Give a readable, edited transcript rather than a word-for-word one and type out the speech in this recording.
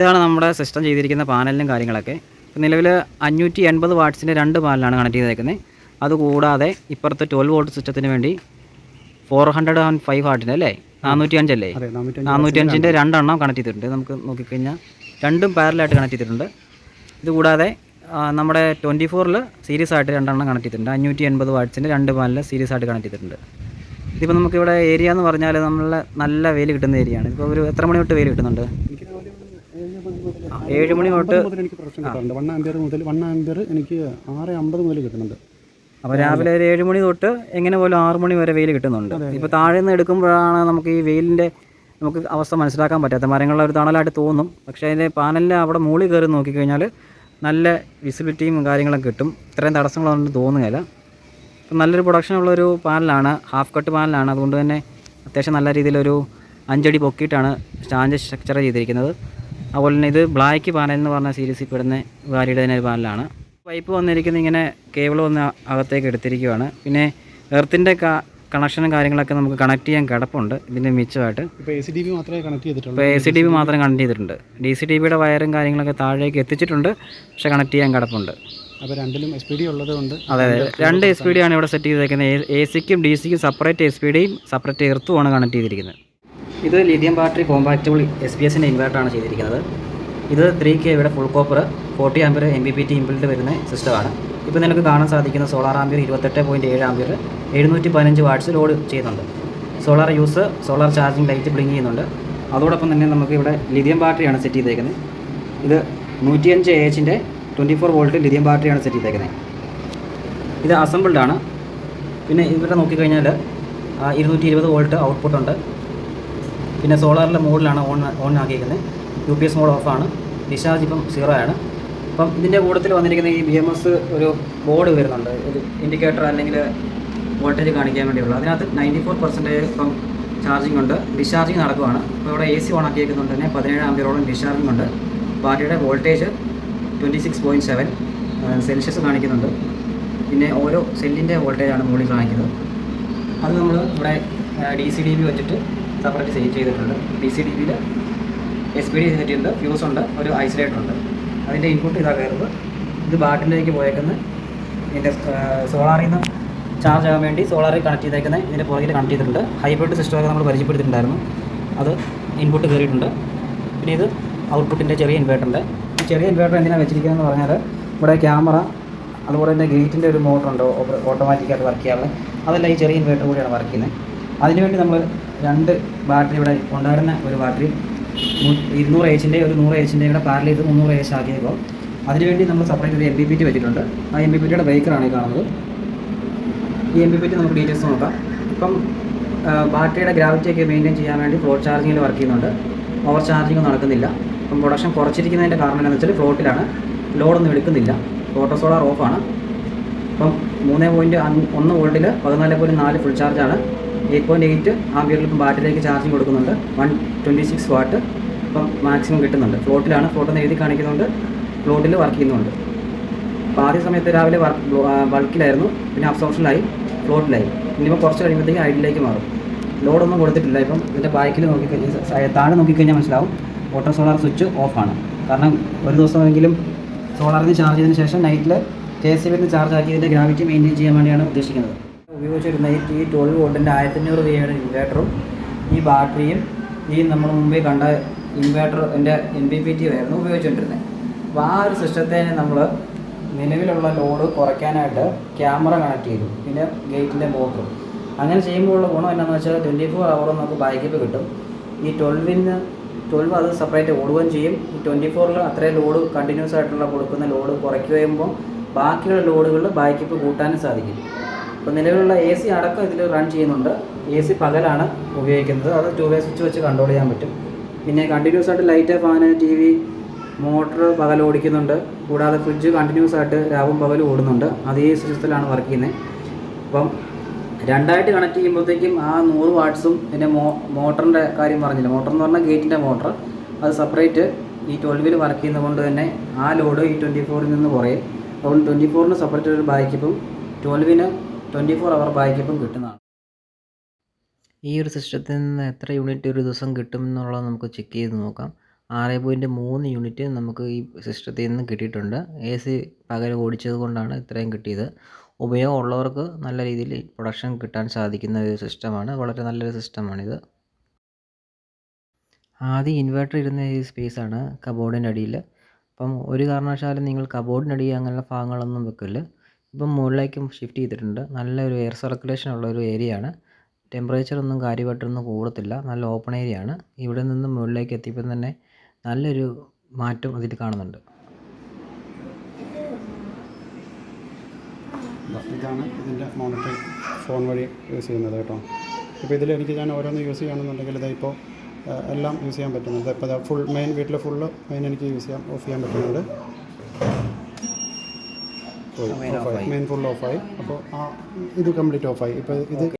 ഇതാണ് നമ്മുടെ സിസ്റ്റം ചെയ്തിരിക്കുന്ന പാനലിനും കാര്യങ്ങളൊക്കെ. നിലവിൽ 580 വാട്ട്സിൻ്റെ 2 പാനലാണ് കണക്ട് ചെയ്തേക്കുന്നത്. അതുകൂടാതെ ഇപ്പുറത്ത് 12 വോൾട്ട് സിസ്റ്റത്തിന് വേണ്ടി 405 വാട്ടിൻ്റെ അല്ലേ, 405 അല്ലേ, 405ൻ്റെ 2 എണ്ണം കണക്ട് ചെയ്തിട്ടുണ്ട്. നമുക്ക് നോക്കിക്കഴിഞ്ഞാൽ രണ്ടും പാരലായിട്ട് കണക്ട് ചെയ്തിട്ടുണ്ട്. ഇതുകൂടാതെ നമ്മുടെ 24-ൽ സീരീസ് ആയിട്ട് 2 എണ്ണം കണക്ട് ചെയ്തിട്ടുണ്ട്. 580 വാട്ട്സിൻ്റെ 2 പാനൽ സീരീസ് ആയിട്ട് കണക്ട് ചെയ്തിട്ടുണ്ട്. ഇതിപ്പോൾ നമുക്കിവിടെ ഏരിയ എന്ന് പറഞ്ഞാൽ നല്ല വെയിൽ കിട്ടുന്ന ഏരിയയാണ്. ഇപ്പോൾ ഒരു എത്ര മണി തൊട്ട് വെയിൽ കിട്ടുന്നുണ്ട്? 7 മണി തൊട്ട് എനിക്ക് പ്രശ്നം കിട്ടാറുണ്ട്. 1 ആമ്പിയർ മുതൽ 1 ആമ്പിയർ എനിക്ക് 6:50 മുതൽ കിട്ടുന്നുണ്ട്. അപ്പോൾ രാവിലെ ഒരു 7 മണി തൊട്ട് എങ്ങനെ പോലും 6 മണി വരെ വെയിൽ കിട്ടുന്നുണ്ട്. ഇപ്പോൾ താഴെ നിന്ന് എടുക്കുമ്പോഴാണ് നമുക്ക് ഈ വെയിലിൻ്റെ അവസ്ഥ മനസ്സിലാക്കാൻ പറ്റാത്ത. മരങ്ങളുടെ ഒരു തണലായിട്ട് തോന്നും, പക്ഷേ അതിൻ്റെ പാനലിൽ അവിടെ മുകളിൽ കയറി നോക്കിക്കഴിഞ്ഞാൽ നല്ല വിസിബിലിറ്റിയും കാര്യങ്ങളൊക്കെ കിട്ടും. ഇത്രയും തടസ്സങ്ങളൊന്നും തോന്നുകയില്ല. ഇപ്പം നല്ലൊരു പ്രൊഡക്ഷനുള്ളൊരു പാനലാണ്, ഹാഫ് കട്ട് പാനലാണ്. അതുകൊണ്ട് തന്നെ അത്യാവശ്യം നല്ല രീതിയിലൊരു 5 അടി പൊക്കിയിട്ടാണ് സ്റ്റാൻഡ് സ്ട്രക്ചർ ചെയ്തിരിക്കുന്നത്. അതുപോലെ തന്നെ ഇത് ബ്ലാക്ക് പാനൽ എന്ന് പറഞ്ഞ സീരീസിൽ പെടുന്ന വാരിയുടെ തന്നെ ഒരു പാനലാണ്. പൈപ്പ് വന്നിരിക്കുന്നത് ഇങ്ങനെ കേബിൾ വന്ന് അകത്തേക്ക് എടുത്തിരിക്കുകയാണ്. പിന്നെ എർത്തിൻ്റെ കണക്ഷനും കാര്യങ്ങളൊക്കെ നമുക്ക് കണക്ട് ചെയ്യാൻ കിടപ്പുണ്ട് ഇതിൻ്റെ മിച്ചമായിട്ട്. ഇപ്പോൾ ACDB മാത്രമേ കണക്ട് ചെയ്തിട്ടുള്ളൂ. ഇപ്പോൾ ACDB മാത്രം കണക്ട് ചെയ്തിട്ടുണ്ട്. DCDBയുടെ വയറും കാര്യങ്ങളൊക്കെ താഴേക്ക് എത്തിച്ചിട്ടുണ്ട്, പക്ഷേ കണക്ട് ചെയ്യാൻ കിടപ്പുണ്ട്. അപ്പോൾ രണ്ടിലും SPD ഉള്ളതുകൊണ്ട്. അതെ, 2 SPD ആണ് ഇവിടെ സെറ്റ് ചെയ്തേക്കുന്നത്. AC-ക്കും DC-ക്കും സെപ്പറേറ്റ് SPDയും സെപ്പറേറ്റ് എർത്തുമാണ് കണക്ട് ചെയ്തിരിക്കുന്നത്. ഇത് ലിഥിയം ബാറ്ററി കോമ്പാക്റ്റബിൾ SPSൻ്റെ ഇൻവെർട്ടറാണ് ചെയ്തിരിക്കുന്നത്. ഇത് 3K ഇവിടെ full copper 40 ampere MPPT inbuilt വരുന്ന സിസ്റ്റമാണ്. ഇപ്പോൾ നിങ്ങൾക്ക് കാണാൻ സാധിക്കുന്ന solar ampere 28.7 ampere 715 watts load ചെയ്യുന്നുണ്ട്. Solar use, solar charging light blink ചെയ്യുന്നുണ്ട്. അതോടൊപ്പം തന്നെ നമുക്ക് ഇവിടെ ലിഥിയം ബാറ്ററിയാണ് സെറ്റ് ചെയ്തേക്കുന്നത്. ഇത് 105 AHൻ്റെ 24 വോൾട്ട് ലിഥിയം ബാറ്ററിയാണ് സെറ്റ് ചെയ്തേക്കുന്നത്. ഇത് അസംബിൾഡ് ആണ്. പിന്നെ ഇവിടെ നോക്കിക്കഴിഞ്ഞാൽ 220 വോൾട്ട് ഔട്ട്പുട്ട് ഉണ്ട്. പിന്നെ സോളാറിൻ്റെ മോഡിലാണ് ഓൺ ആക്കിയിരിക്കുന്നത്. UPS മോഡ് ഓഫാണ്. ഡിസ്ചാർജ് ഇപ്പം 0 ആണ്. അപ്പം ഇതിൻ്റെ കൂട്ടത്തിൽ വന്നിരിക്കുന്ന ഈ BMS ഒരു ബോർഡ് വരുന്നുണ്ട്, ഒരു ഇൻഡിക്കേറ്റർ അല്ലെങ്കിൽ വോൾട്ടേജ് കാണിക്കാൻ വേണ്ടിയുള്ള. അതിനകത്ത് 94% ഇപ്പം ചാർജിങ് ഉണ്ട്. ഡിസ്ചാർജിങ് നടക്കുവാണ്. അപ്പോൾ ഇവിടെ AC ഓൺ ആക്കിയിരിക്കുന്നുണ്ട് തന്നെ 17 ആമ്പിയറോളം ഡിസ്ചാർജിങ് ഉണ്ട്. ബാറ്ററിയുടെ വോൾട്ടേജ് 26.7 സെൽഷ്യസ് കാണിക്കുന്നുണ്ട്. പിന്നെ ഓരോ സെല്ലിൻ്റെ വോൾട്ടേജാണ് മുകളിൽ കാണിക്കുന്നത്. അത് നമ്മൾ ഇവിടെ DCDB വെച്ചിട്ട് സെപ്പറേറ്റ് ചെയ്തിട്ടുണ്ട്. DCDBയിൽ SPD സെറ്റ് ചെയ്തിട്ടുണ്ട്, ഫ്യൂസ് ഉണ്ട്, ഒരു ഐസൊലേറ്റർ ഉണ്ട്. അതിൻ്റെ ഇൻപുട്ട് ഇതാ കയറുന്നത്. ഇത് ബാറ്ററിയിലേക്ക് പോയേക്കുന്നത് ഇതിൻ്റെ സോളാറിൽ നിന്ന് ചാർജ് ആകാൻ വേണ്ടി സോളാറിൽ കണക്ട് ചെയ്തേക്കുന്നത് ഇതിൻ്റെ പുറകിൽ കണക്ട് ചെയ്തിട്ടുണ്ട്. ഹൈബ്രിഡ് സിസ്റ്റമൊക്കെ നമ്മൾ പരിചയപ്പെടുത്തിയിട്ടുണ്ടായിരുന്നു, അത് ഇൻപുട്ട് കയറിയിട്ടുണ്ട്. പിന്നെ ഇത് ഔട്ട്പുട്ടിൻ്റെ ചെറിയ ഇൻവേർട്ടറുണ്ട്. ഈ ചെറിയ ഇൻവേർട്ടർ എന്തിനാണ് വെച്ചിരിക്കുന്നതെന്ന് പറഞ്ഞാൽ ഇവിടെ ക്യാമറ, അതുപോലെ തന്നെ ഗേറ്റിൻ്റെ ഒരു മോട്ടറുണ്ട് ഓട്ടോമാറ്റിക്കായിട്ട് വർക്ക് ചെയ്യാറുള്ളത്. അതെല്ലാം ഈ ചെറിയ ഇൻവേർട്ടർ കൂടിയാണ് വർക്ക് ചെയ്യുന്നത്. അതിനുവേണ്ടി നമ്മൾ 2 ബാറ്ററി ഇവിടെ ഉണ്ടായിരുന്ന ഒരു ബാറ്ററി 200 AHൻ്റെ ഒരു 100 AHൻ്റെ കൂടെ പാരലൽ ചെയ്ത് 300 AH ആക്കിയപ്പോൾ അതിനുവേണ്ടി നമ്മൾ സെപ്പറേറ്റ് ഒരു MPPT വെച്ചിട്ടുണ്ട്. ആ MPPTയുടെ ബ്രേക്കറാണ് ഈ കാണുന്നത്. ഈ MPPT നമുക്ക് ഡീറ്റെയിൽസ് നോക്കാം. ഇപ്പം ബാറ്ററിയുടെ ഗ്രാവിറ്റിയൊക്കെ മെയിൻറ്റെയിൻ ചെയ്യാൻ വേണ്ടി ഫ്ലോട്ട് ചാർജിങ്ങിൽ വർക്ക് ചെയ്യുന്നുണ്ട്. ഓവർ ചാർജിങ് നടക്കുന്നില്ല. അപ്പം പ്രൊഡക്ഷൻ കുറച്ചിരിക്കുന്നതിൻ്റെ കാരണം എന്താണെന്ന് വെച്ചാൽ ഫ്ലോട്ടിലാണ്, ലോഡൊന്നും എടുക്കുന്നില്ല. ഓട്ടോ സോളാർ ഓഫാണ്. ഇപ്പം 3.1 വോൾട്ടിൽ 14.4 ഫുൾ ചാർജാണ്. 8.8 ആമ്പിയറിൽ ഇപ്പം ബാറ്ററിയിലേക്ക് ചാർജിങ് കൊടുക്കുന്നുണ്ട്. 126 വാട്ട് ഇപ്പം മാക്സിമം കിട്ടുന്നുണ്ട്. ഫ്ലോട്ടിലാണ്, ഫ്ലോട്ടെന്ന് എഴുതി കാണിക്കുന്നുണ്ട്, ഫ്ലോട്ടിൽ വർക്ക് ചെയ്യുന്നുണ്ട്. അപ്പോൾ ആദ്യ സമയത്ത് രാവിലെ ബൾക്കിലായിരുന്നു, പിന്നെ അബ്സോർപ്ഷനിലായി, ഫ്ലോട്ടിലായി. ഇനിയിപ്പോൾ കുറച്ച് കഴിയുമ്പോഴത്തേക്ക് ഐഡിയിലേക്ക് മാറും. ലോഡൊന്നും കൊടുത്തിട്ടില്ല. ഇപ്പം ഇതിൻ്റെ ബാക്കിൽ നോക്കിക്കഴിഞ്ഞാൽ താഴെ നോക്കിക്കഴിഞ്ഞാൽ മനസ്സിലാവും ഓട്ടോ സോളാർ സ്വിച്ച് ഓഫാണ്. കാരണം ഒരു ദിവസമെങ്കിലും സോളാറിന് ചാർജ് ചെയ്തതിന് ശേഷം നൈറ്റിൽ KCBയിൽ ചാർജ് ആക്കി ഇതിൻ്റെ ഗ്രാവിറ്റി മെയിൻറ്റെയിൻ ചെയ്യാൻ വേണ്ടിയാണ് ഉദ്ദേശിക്കുന്നത്. ഉപയോഗിച്ചിരുന്ന ഈ 12 വോൾട്ടിൻ്റെ 1500 VAയുടെ ഇൻവേർട്ടറും ഈ ബാറ്ററിയും ഈ നമ്മൾ മുമ്പേ കണ്ട ഇൻവേർട്ടറിൻ്റെ MPPT ആയിരുന്നു ഉപയോഗിച്ചുകൊണ്ടിരുന്നത്. അപ്പോൾ ആ ഒരു സിസ്റ്റത്തെ നമ്മൾ നിലവിലുള്ള ലോഡ് കുറയ്ക്കാനായിട്ട് ക്യാമറ കണക്ട് ചെയ്തു, പിന്നെ ഗേറ്റിൻ്റെ മോട്ടറും. അങ്ങനെ ചെയ്യുമ്പോഴുള്ള ഗുണം എന്താണെന്ന് വെച്ചാൽ 24 hour നമുക്ക് ബാക്കപ്പ് കിട്ടും. ഈ 12 അത് സെപ്പറേറ്റ് ഓടുകയും ചെയ്യും. ഈ 24-ൽ അത്രയും ലോഡ് കണ്ടിന്യൂസ് ആയിട്ടുള്ള കൊടുക്കുന്ന ലോഡ് കുറയ്ക്കുമ്പോൾ ബാക്കിയുള്ള ലോഡുകളിൽ ബാക്കപ്പ് കൂട്ടാനും സാധിക്കും. ഇപ്പോൾ നിലവിലുള്ള AC അടക്കം ഇതിൽ റൺ ചെയ്യുന്നുണ്ട്. AC പകലാണ് ഉപയോഗിക്കുന്നത്. അത് 2 way സ്വിച്ച് വെച്ച് കൺട്രോൾ ചെയ്യാൻ പറ്റും. പിന്നെ കണ്ടിന്യൂസ് ആയിട്ട് ലൈറ്റ്, ഫാന്, TV, മോട്ടർ പകൽ ഓടിക്കുന്നുണ്ട്. കൂടാതെ ഫ്രിഡ്ജ് കണ്ടിന്യൂസ് ആയിട്ട് രാവും പകലും ഓടുന്നുണ്ട്. അത് ഈ സിസ്റ്റത്തിലാണ് വർക്ക് ചെയ്യുന്നത്. അപ്പം 2 ആയിട്ട് കണക്ട് ചെയ്യുമ്പോഴത്തേക്കും ആ 100 വാട്ട്സും പിന്നെ മോട്ടറിൻ്റെ കാര്യം പറഞ്ഞില്ല, മോട്ടർ എന്ന് പറഞ്ഞാൽ ഗേറ്റിൻ്റെ മോട്ടർ, അത് സെപ്പറേറ്റ് ഈ 12-ൽ വർക്ക് ചെയ്യുന്നത് കൊണ്ട് തന്നെ ആ ലോഡ് ഈ 24-ൽ നിന്ന് കുറയും. അതുകൊണ്ട് 24-ന് സെപ്പറേറ്റ് ഒരു ബാക്കപ്പും 12-ന് 24 hour ബാക്കപ്പും കിട്ടുന്നതാണ്. ഈ ഒരു സിസ്റ്റത്തിൽ നിന്ന് എത്ര യൂണിറ്റ് ഒരു ദിവസം കിട്ടും എന്നുള്ളത് നമുക്ക് ചെക്ക് ചെയ്ത് നോക്കാം. 6.3 യൂണിറ്റ് നമുക്ക് ഈ സിസ്റ്റത്തിൽ നിന്ന് കിട്ടിയിട്ടുണ്ട്. AC പകരം ഓടിച്ചത് കൊണ്ടാണ് ഇത്രയും കിട്ടിയത്. ഉപയോഗമുള്ളവർക്ക് നല്ല രീതിയിൽ പ്രൊഡക്ഷൻ കിട്ടാൻ സാധിക്കുന്ന ഒരു സിസ്റ്റമാണ്. വളരെ നല്ലൊരു സിസ്റ്റമാണിത്. ആദ്യം ഇൻവെർട്ടർ ഇരുന്ന ഈ സ്പേസാണ് കബോർഡിൻ്റെ അടിയിൽ. അപ്പം ഒരു കാരണവശാലും നിങ്ങൾ കബോർഡിനടിയിൽ അങ്ങനെയുള്ള ഭാഗങ്ങളൊന്നും വെക്കല്ല്. ഇപ്പം മുകളിലേക്കും ഷിഫ്റ്റ് ചെയ്തിട്ടുണ്ട്. നല്ലൊരു എയർ സർക്കുലേഷൻ ഉള്ള ഒരു ഏരിയയാണ്. ടെമ്പറേച്ചറൊന്നും കാര്യമായിട്ടൊന്നും കൂടത്തില്ല. നല്ല ഓപ്പൺ ഏരിയയാണ്. ഇവിടെ നിന്ന് മുകളിലേക്ക് എത്തിയപ്പം തന്നെ നല്ലൊരു മാറ്റം അതിൽ കാണുന്നുണ്ട്. ഇതാണ് ഇതിൻ്റെ മോണിറ്ററിങ് ഫോൺ വഴി യൂസ് ചെയ്യുന്നത് കേട്ടോ. ഇപ്പോൾ ഇതിൽ എനിക്ക് ഞാൻ ഓരോന്ന് യൂസ് ചെയ്യണമെന്നുണ്ടെങ്കിൽ ഇപ്പോൾ എല്ലാം യൂസ് ചെയ്യാൻ പറ്റുന്നുണ്ട്. ഇപ്പോൾ ഫുൾ മെയിൻ വീട്ടിൽ ഫുള്ള് മെയിൻ എനിക്ക് ഓഫ് ചെയ്യാൻ പറ്റുന്നുണ്ട്. മെയിൻ ഫുൾ ഓഫായി. അപ്പോൾ ഇത് കംപ്ലീറ്റ് ഓഫായി. ഇപ്പോൾ ഇത്